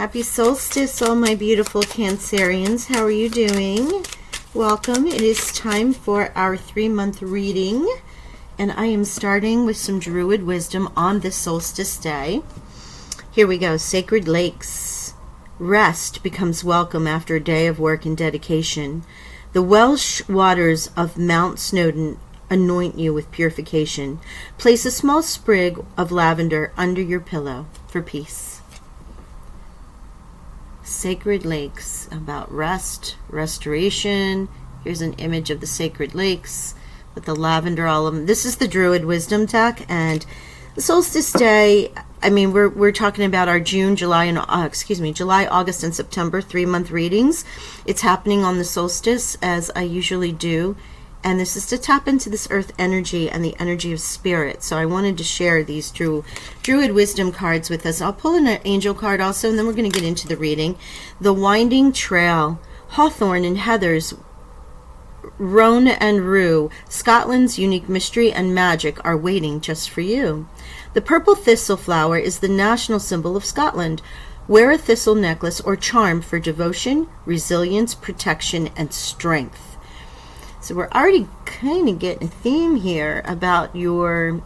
Happy solstice, all my beautiful Cancerians. How are you doing? Welcome. It is time for our 3-month reading, and I am starting with some Druid wisdom on this solstice day. Here we go. Sacred lakes. Rest becomes welcome after a day of work and dedication. The Welsh waters of Mount Snowdon anoint you with purification. Place a small sprig of lavender under your pillow for peace. Sacred lakes, about rest, restoration. Here's an image of the sacred lakes with the lavender, all of them. This is the Druid wisdom deck, and the solstice day, I mean, we're talking about our June, July, August, and September 3-month readings. It's happening on the solstice, as I usually do. And this is to tap into this earth energy and the energy of spirit. So I wanted to share these Druid wisdom cards with us. I'll pull in an angel card also, and then we're going to get into the reading. The winding trail, hawthorn and heathers, roan and rue, Scotland's unique mystery and magic are waiting just for you. The purple thistle flower is the national symbol of Scotland. Wear a thistle necklace or charm for devotion, resilience, protection, and strength. So we're already kind of getting a theme here about your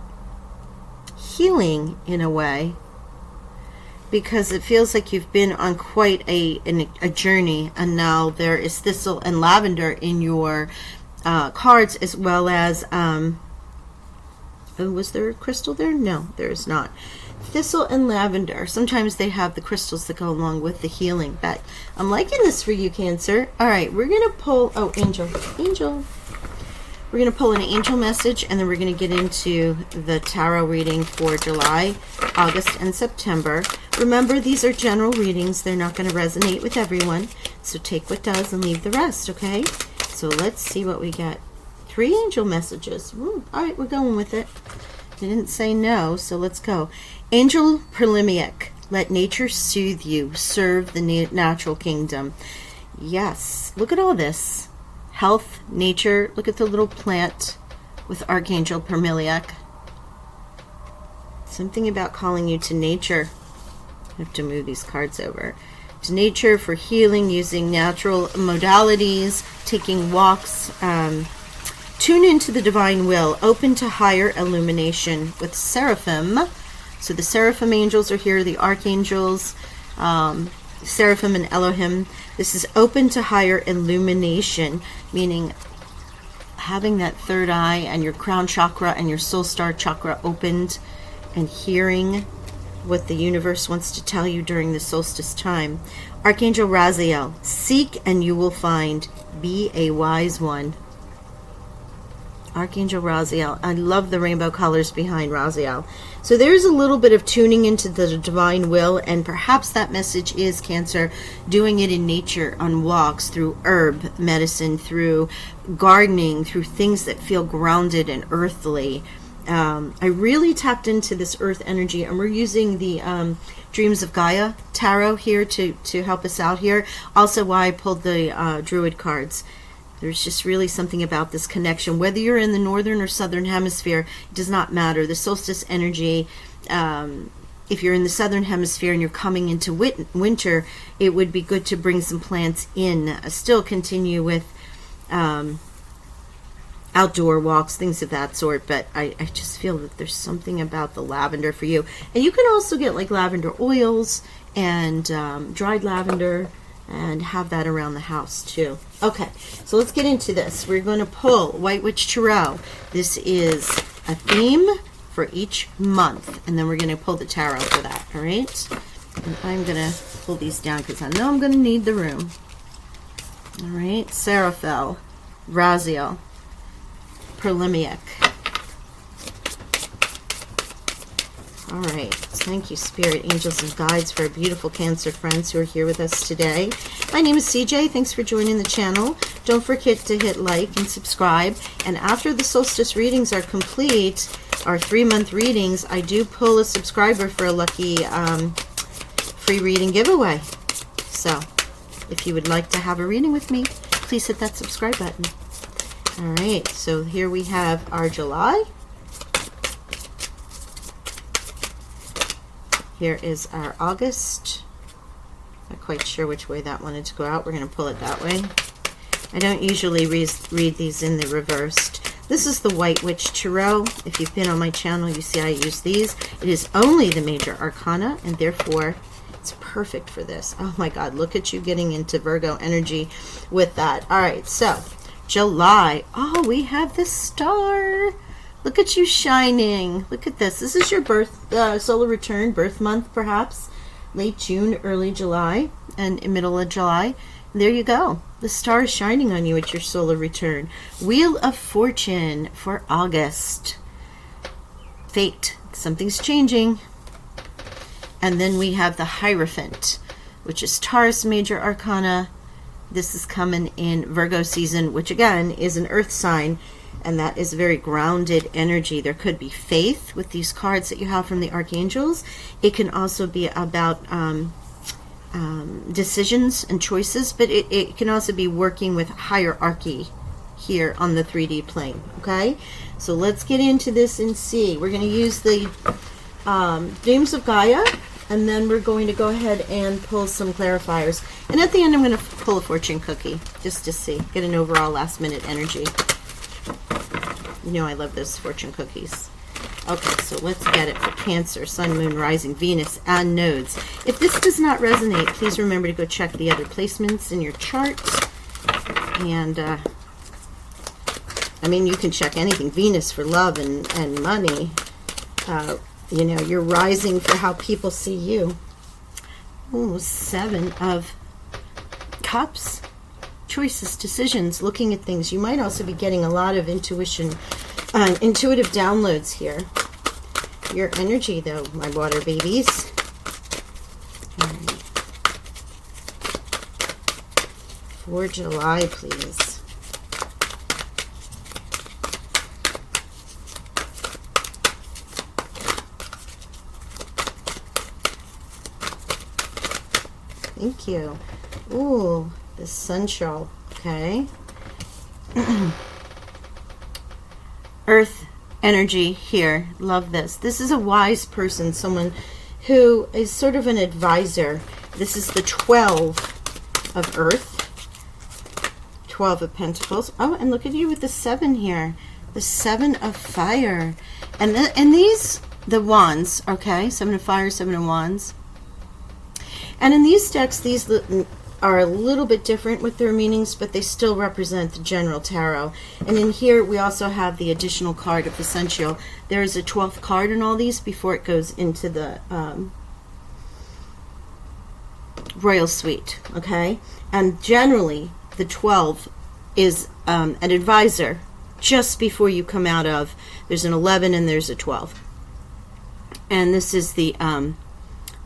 healing in a way, because it feels like you've been on quite a journey, and now there is thistle and lavender in your cards, as well as was there a crystal there? No, there is not. Thistle and lavender. Sometimes they have the crystals that go along with the healing. But I'm liking this for you, Cancer. All right, we're going to pull, angel. We're going to pull an angel message, and then we're going to get into the tarot reading for July, August, and September. Remember, these are general readings. They're not going to resonate with everyone. So take what does and leave the rest, okay? So let's see what we get. 3 angel messages. All right, we're going with it. They didn't say no, so let's go. Angel Prelimiac, let nature soothe you. Serve the natural kingdom. Yes, look at all this. Health, nature. Look at the little plant with Archangel Prelimiac. Something about calling you to nature. I have to move these cards over. To nature for healing, using natural modalities, taking walks. Tune into the divine will, open to higher illumination with Seraphim. So the Seraphim angels are here, the archangels, Seraphim and Elohim. This is open to higher illumination, meaning having that third eye and your crown chakra and your soul star chakra opened and hearing what the universe wants to tell you during the solstice time. Archangel Raziel, seek and you will find. Be a wise one. Archangel Raziel. I love the rainbow colors behind Raziel. So there's a little bit of tuning into the divine will, and perhaps that message is, Cancer, doing it in nature, on walks, through herb medicine, through gardening, through things that feel grounded and earthly. I really tapped into this earth energy, and we're using the Dreams of Gaia tarot here to help us out here. Also why I pulled the Druid cards. There's just really something about this connection. Whether you're in the northern or southern hemisphere, it does not matter. The solstice energy, if you're in the southern hemisphere and you're coming into winter, it would be good to bring some plants in. Still continue with outdoor walks, things of that sort. But I just feel that there's something about the lavender for you. And you can also get like lavender oils and dried lavender, and have that around the house too. Okay, so let's get into this. We're going to pull White Witch Tarot. This is a theme for each month, and then we're going to pull the tarot for that. All right, and I'm going to pull these down because I know I'm going to need the room. All right, Seraphel, Raziel, Prelimiac. All right, thank you, Spirit, Angels, and Guides, for our beautiful Cancer friends who are here with us today. My name is CJ. Thanks for joining the channel. Don't forget to hit like and subscribe. And after the solstice readings are complete, our 3-month readings, I do pull a subscriber for a lucky free reading giveaway. So if you would like to have a reading with me, please hit that subscribe button. All right, so here we have our July. Here is our August. Not quite sure which way that wanted to go out. We're going to pull it that way. I don't usually read these in the reversed. This is the White Witch Tarot. If you've been on my channel, you see I use these. It is only the major arcana, and therefore it's perfect for this. Oh my God, look at you getting into Virgo energy with that. All right, so July. Oh, we have the star. Look at you shining. Look at this. This is your birth, solar return, birth month perhaps. Late June, early July, and middle of July. There you go. The star is shining on you at your solar return. Wheel of Fortune for August. Fate. Something's changing. And then we have the Hierophant, which is Taurus major arcana. This is coming in Virgo season, which again is an earth sign, and that is very grounded energy. There could be faith with these cards that you have from the archangels. It can also be about decisions and choices, but it can also be working with hierarchy here on the 3D plane. Okay, so let's get into this and see. We're going to use the Dreams of Gaia, and then we're going to go ahead and pull some clarifiers, and at the end I'm going to pull a fortune cookie just to see, get an overall last minute energy. You know I love those fortune cookies. Okay, so let's get it for Cancer, Sun, Moon, Rising, Venus, and Nodes. If this does not resonate, please remember to go check the other placements in your chart. And, I mean, you can check anything. Venus for love and money. You know, you're rising for how people see you. Ooh, 7 of Cups. Choices, decisions, looking at things. You might also be getting a lot of intuition, intuitive downloads here. Your energy, though, my water babies. All right. For July, please. Thank you. Ooh, the Sunshine. Okay. Earth energy here. Love this. This is a wise person, someone who is sort of an advisor. This is the 12 of Earth. 12 of Pentacles. Oh, and look at you with the 7 here. The 7 of Fire. And these, the Wands, okay? 7 of Fire, 7 of Wands. And in these decks, these are a little bit different with their meanings, but they still represent the general tarot. And in here, we also have the additional card of Essential. There is a 12th card in all these before it goes into the Royal Suite, okay? And generally, the 12 is an advisor just before you come out of, there's an 11 and there's a 12. And this is the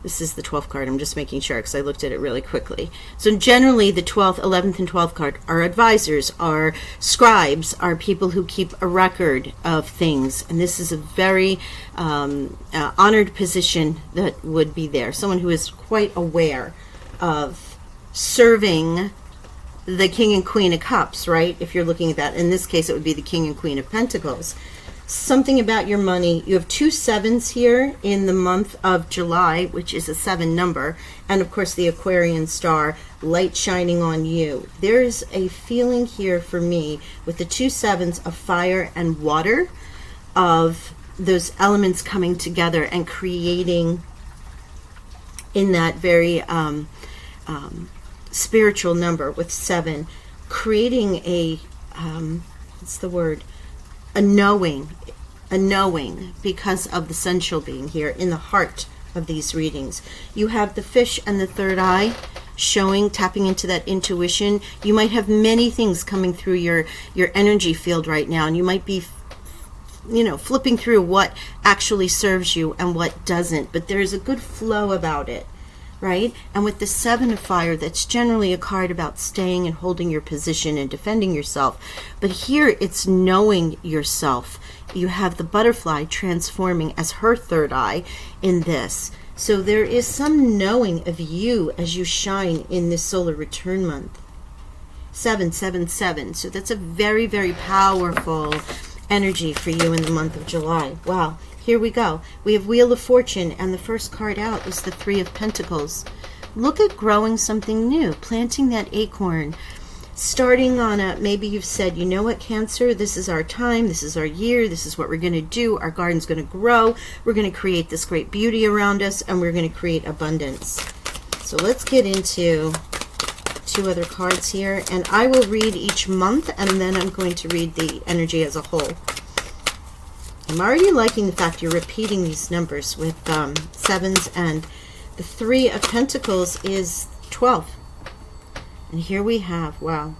12th card. I'm just making sure because I looked at it really quickly. So generally the 12th, 11th, and 12th card are advisors, are scribes, are people who keep a record of things. And this is a very honored position that would be there. Someone who is quite aware of serving the King and Queen of Cups, right? If you're looking at that. In this case, it would be the King and Queen of Pentacles. Something about your money. You have 2 7s here in the month of July, which is a 7 number, and of course the Aquarian star, light shining on you. There is a feeling here for me with the 2 7s of fire and water, of those elements coming together and creating in that very spiritual number with 7, creating a what's the word? A knowing because of the Essential being here in the heart of these readings. You have the Fish and the third eye showing, tapping into that intuition. You might have many things coming through your energy field right now, and you might be, you know, flipping through what actually serves you and what doesn't, but there's a good flow about it, right? And with the 7 of Fire, that's generally a card about staying and holding your position and defending yourself. But here it's knowing yourself. You have the Butterfly transforming as her third eye in this. So there is some knowing of you as you shine in this solar return month. 777. So that's a very, very powerful energy for you in the month of July. Wow. Here we go. We have Wheel of Fortune, and the first card out is the 3 of Pentacles. Look at growing something new, planting that acorn, starting on a, maybe you've said, you know what, Cancer, this is our time, this is our year, this is what we're going to do, our garden's going to grow, we're going to create this great beauty around us, and we're going to create abundance. So let's get into 2 other cards here, and I will read each month, and then I'm going to read the energy as a whole. I'm already liking the fact you're repeating these numbers with 7s, and the 3 of Pentacles is 12. And here we have, wow,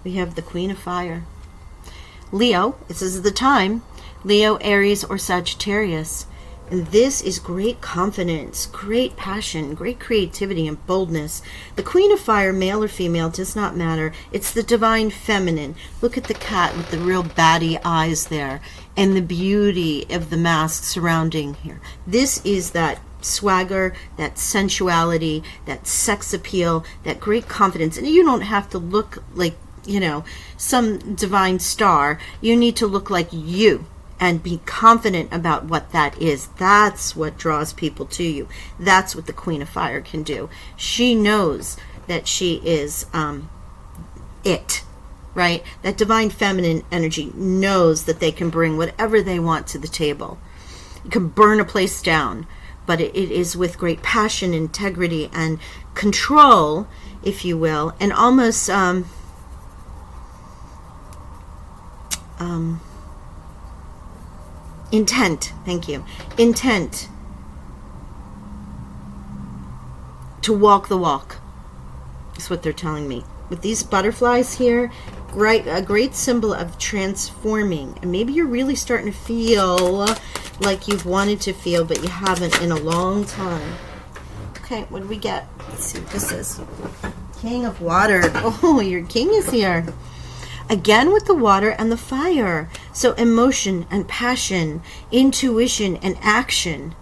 we have the Queen of Fire. Leo, this is the time, Leo, Aries, or Sagittarius. And this is great confidence, great passion, great creativity and boldness. The Queen of Fire, male or female, does not matter. It's the divine feminine. Look at the cat with the real batty eyes there and the beauty of the mask surrounding here. This is that swagger, that sensuality, that sex appeal, that great confidence. And you don't have to look like, you know, some divine star. You need to look like you and be confident about what that is. That's what draws people to you. That's what the Queen of Fire can do. She knows that she is it, right? That divine feminine energy knows that they can bring whatever they want to the table. You can burn a place down, but it is with great passion, integrity, and control, if you will, and almost intent, thank you, intent to walk the walk is what they're telling me. With these butterflies here, a great symbol of transforming. And maybe you're really starting to feel like you've wanted to feel, but you haven't in a long time. Okay, what do we get? Let's see what this is. King of Water. Oh, your king is here. Again with the water and the fire. So emotion and passion, intuition and action.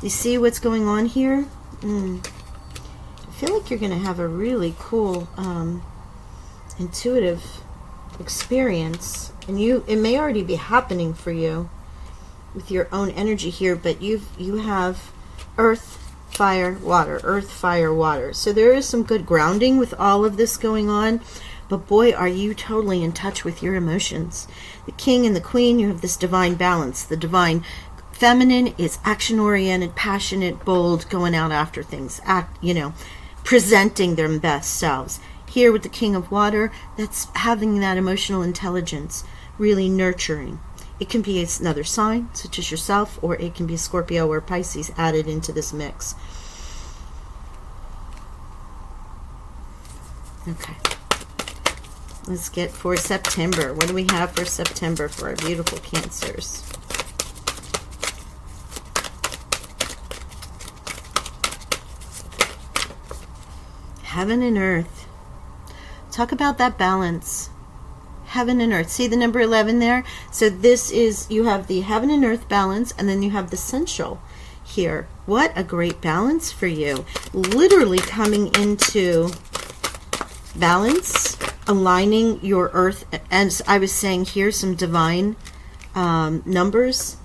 You see what's going on here? I feel like you're going to have a really cool intuitive experience. And it may already be happening for you with your own energy here, but you have earth, fire, water, earth, fire, water. So there is some good grounding with all of this going on. But boy, are you totally in touch with your emotions. The king and the queen, you have this divine balance. The divine feminine is action-oriented, passionate, bold, going out after things, presenting their best selves. Here with the king of water, that's having that emotional intelligence, really nurturing. It can be another sign, such as yourself, or it can be Scorpio or Pisces added into this mix. Okay. Let's get for September. What do we have for September for our beautiful Cancers? Heaven and earth. Talk about that balance. Heaven and earth. See the number 11 there? So this is, you have the heaven and earth balance, and then you have the sensual here. What a great balance for you. Literally coming into balance, aligning your earth, as I was saying here, some divine numbers,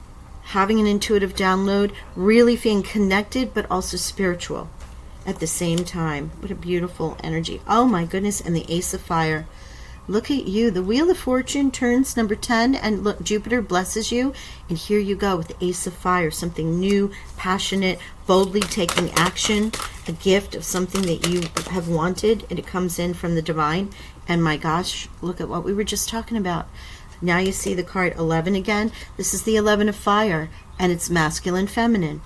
having an intuitive download, really feeling connected but also spiritual at the same time. What a beautiful energy. Oh my goodness. And the Ace of Fire. Look at you. The Wheel of Fortune turns number 10, and look, Jupiter blesses you, and here you go with the Ace of Fire, something new, passionate, boldly taking action, a gift of something that you have wanted, and it comes in from the divine. And my gosh, look at what we were just talking about. Now you see the card 11 again. This is the 11 of fire, and it's masculine, feminine.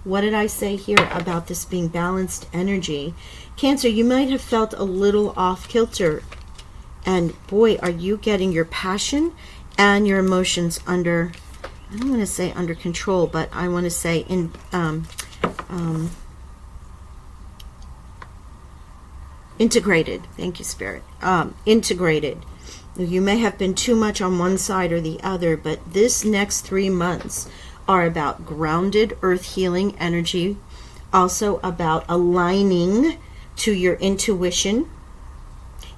What did I say here about this being balanced energy? Cancer, you might have felt a little off kilter. And boy, are you getting your passion and your emotions under, I don't want to say under control, but I want to say in integrated. Thank you, Spirit. Integrated. You may have been too much on one side or the other, but this next 3 months are about grounded earth healing energy, also about aligning to your intuition.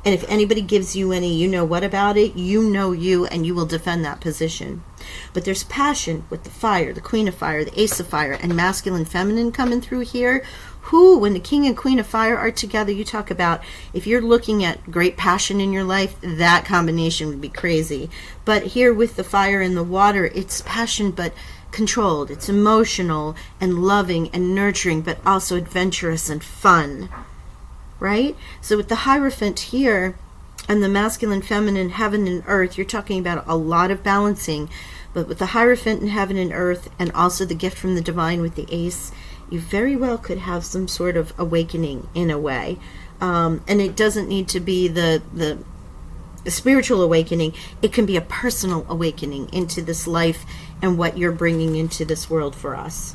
And if anybody gives you any you know what about it, you know you, and you will defend that position. But there's passion with the fire, the Queen of Fire, the Ace of Fire, and masculine, feminine coming through here. Who, when the King and Queen of Fire are together, you talk about, if you're looking at great passion in your life, that combination would be crazy. But here with the fire and the water, it's passion but controlled. It's emotional and loving and nurturing, but also adventurous and fun, right? So with the Hierophant here and the masculine, feminine, heaven and earth, you're talking about a lot of balancing. But with the Hierophant in heaven and earth, and also the gift from the divine with the ace, you very well could have some sort of awakening in a way. And it doesn't need to be the spiritual awakening. It can be a personal awakening into this life and what you're bringing into this world for us,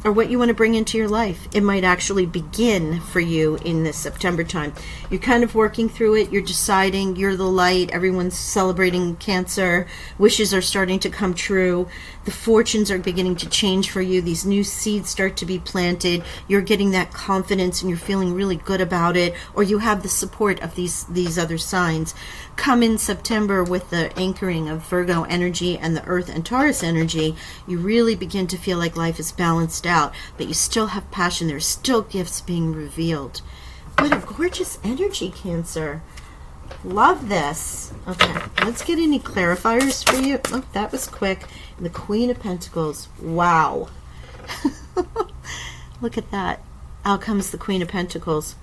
or what you want to bring into your life. It might actually begin for you in this September time. You're kind of working through it. You're deciding. You're the light. Everyone's celebrating Cancer. Wishes are starting to come true. The fortunes are beginning to change for you. These new seeds start to be planted. You're getting that confidence and you're feeling really good about it, or you have the support of these other signs. Come in September with the anchoring of Virgo energy and the Earth and Taurus energy, you really begin to feel like life is balanced out, but you still have passion. There's still gifts being revealed. What a gorgeous energy, Cancer. Love this. Okay, let's get any clarifiers for you. Oh, that was quick. The Queen of Pentacles. Wow. Look at that. Out comes the Queen of Pentacles.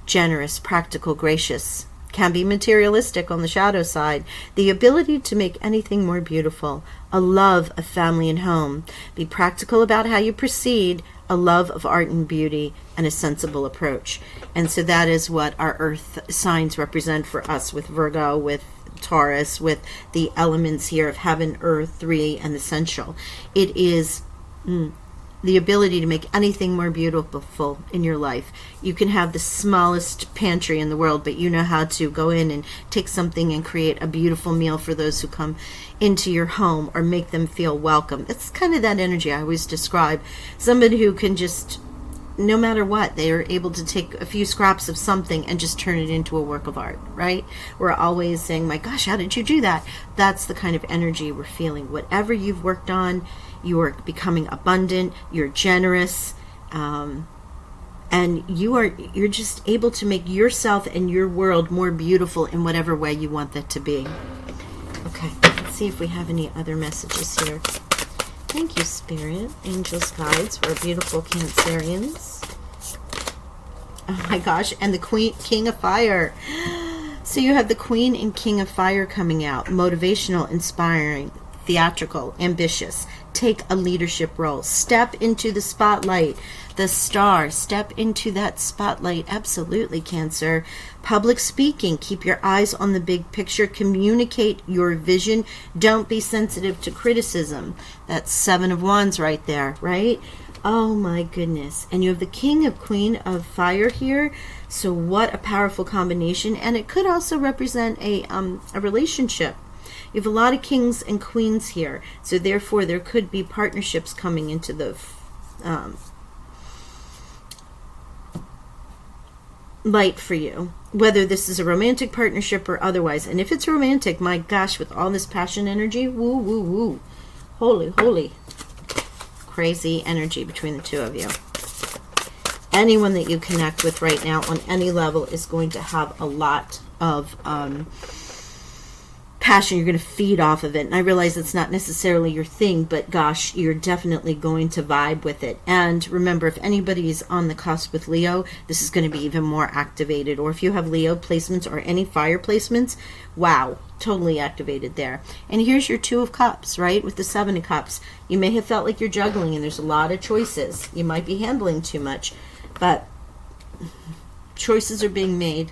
Generous, practical, gracious. Can be materialistic on the shadow side. The ability to make anything more beautiful. A love of family and home. Be practical about how you proceed. A love of art and beauty, and a sensible approach. And so that is what our earth signs represent for us, with Virgo, with Taurus, with the elements here of heaven, earth, 3, and essential. It is the ability to make anything more beautiful in your life. You can have the smallest pantry in the world, but you know how to go in and take something and create a beautiful meal for those who come into your home, or make them feel welcome. It's kind of that energy I always describe. Somebody who can just, no matter what, they are able to take a few scraps of something and just turn it into a work of art, right? We're always saying, my gosh, how did you do that? That's the kind of energy we're feeling. Whatever you've worked on, you are becoming abundant, you're generous, and you're just able to make yourself and your world more beautiful in whatever way you want that to be. Okay, let's see if we have any other messages here. Thank you, Spirit, angels, guides, for our beautiful Cancerians. Oh my gosh, and the King of Fire. So you have the Queen and King of Fire coming out. Motivational, inspiring, theatrical, ambitious. Take a leadership role. Step into the spotlight. The star. Step into that spotlight. Absolutely, Cancer. Public speaking. Keep your eyes on the big picture. Communicate your vision. Don't be sensitive to criticism. That's 7 of Wands right there, right? Oh my goodness. And you have the King of Queen of Fire here. So what a powerful combination. And it could also represent a relationship. You have a lot of kings and queens here, so therefore there could be partnerships coming into the light for you, whether this is a romantic partnership or otherwise. And if it's romantic, my gosh, with all this passion energy, woo, woo, woo. Holy, holy. Crazy energy between the two of you. Anyone that you connect with right now on any level is going to have a lot of passion. You're going to feed off of it. And I realize it's not necessarily your thing, but gosh, you're definitely going to vibe with it. And remember, if anybody is on the cusp with Leo, this is going to be even more activated. Or if you have Leo placements or any fire placements, wow, totally activated there. And here's your 2 of Cups, right? With the 7 of Cups. You may have felt like you're juggling and there's a lot of choices. You might be handling too much, but choices are being made.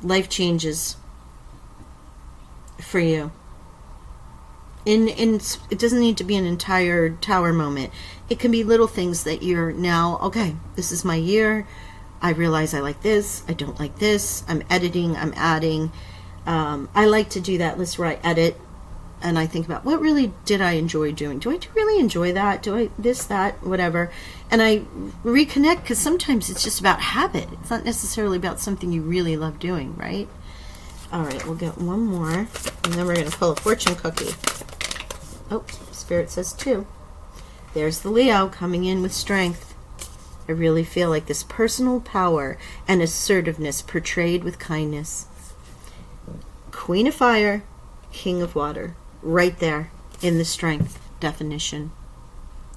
Life changes for you. It doesn't need to be an entire tower moment. It can be little things that you're now, okay, this is my year. I realize I like this. I don't like this. I'm editing. I'm adding. I like to do that. Let's write edit. And I think about, what really did I enjoy doing? Do I really enjoy that? Do I this, that, whatever? And I reconnect, because sometimes it's just about habit. It's not necessarily about something you really love doing, right? All right, we'll get one more, and then we're going to pull a fortune cookie. Oh, Spirit says 2. There's the Leo coming in with strength. I really feel like this personal power and assertiveness portrayed with kindness. Queen of Fire, King of Water, right there in the strength definition.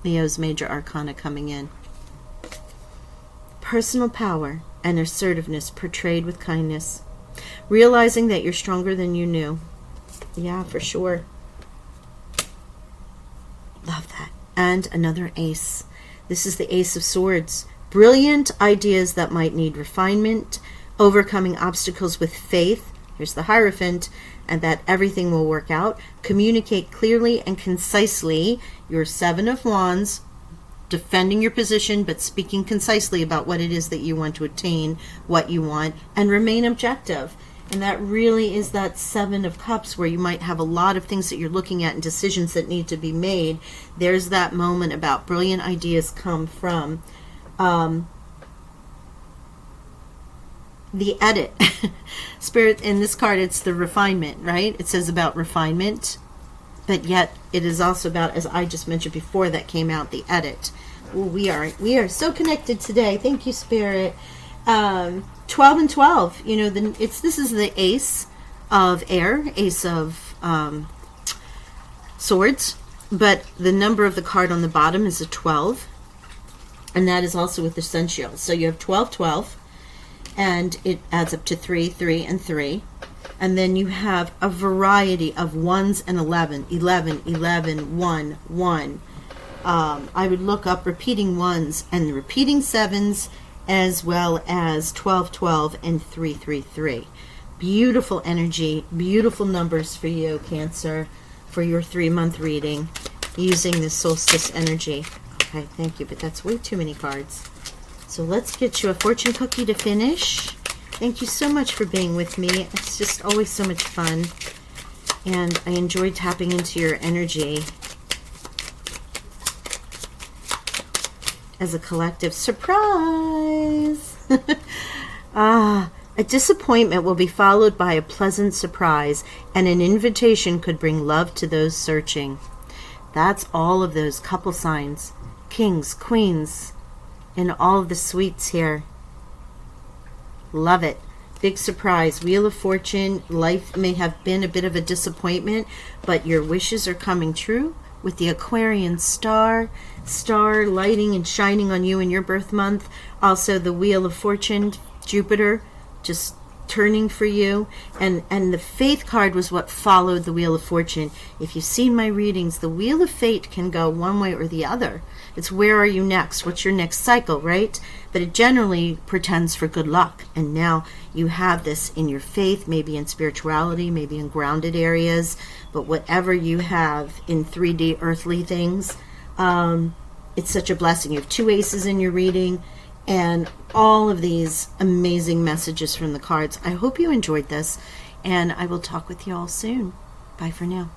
Leo's major arcana coming in. Personal power and assertiveness portrayed with kindness. Realizing that you're stronger than you knew. Yeah, for sure. Love that. And another ace. This is the Ace of Swords. Brilliant ideas that might need refinement, overcoming obstacles with faith. Here's the Hierophant, and that everything will work out. Communicate clearly and concisely. Your Seven of Wands, defending your position, but speaking concisely about what it is that you want to attain, what you want, and remain objective. And that really is that Seven of Cups, where you might have a lot of things that you're looking at and decisions that need to be made. There's that moment about brilliant ideas come from the edit. Spirit, in this card, it's the refinement, right? It says about refinement, but yet it is also about, as I just mentioned before, that came out, the edit. Ooh, we are so connected today. Thank you, Spirit. 12 and 12, you know, this is the Ace of Air, Ace of Swords, but the number of the card on the bottom is a 12, and that is also with the Sun Shield. So you have 12, 12, and it adds up to 3, 3, and 3. And then you have a variety of 1s and 11, 11, 11, 1, 1. I would look up repeating 1s and repeating 7s, as well as 12, 12, and 3, 3, 3. Beautiful energy, beautiful numbers for you, Cancer, for your 3-month reading using this solstice energy. Okay, thank you, but that's way too many cards. So let's get you a fortune cookie to finish. Thank you so much for being with me. It's just always so much fun, and I enjoy tapping into your energy as a collective. Surprise! A disappointment will be followed by a pleasant surprise, and an invitation could bring love to those searching. That's all of those couple signs. Kings, queens, and all of the sweets here. Love it. Big surprise. Wheel of Fortune. Life may have been a bit of a disappointment, but your wishes are coming true with the Aquarian star lighting and shining on you in your birth month. Also the Wheel of Fortune, Jupiter just turning for you, and the Faith card was what followed the Wheel of Fortune. If you've seen my readings, the Wheel of Fate can go one way or the other. It's where are you next? What's your next cycle, right? But it generally portends for good luck. And now you have this in your faith, maybe in spirituality, maybe in grounded areas, but whatever you have in 3D earthly things, it's such a blessing. You have 2 aces in your reading and all of these amazing messages from the cards. I hope you enjoyed this, and I will talk with you all soon. Bye for now.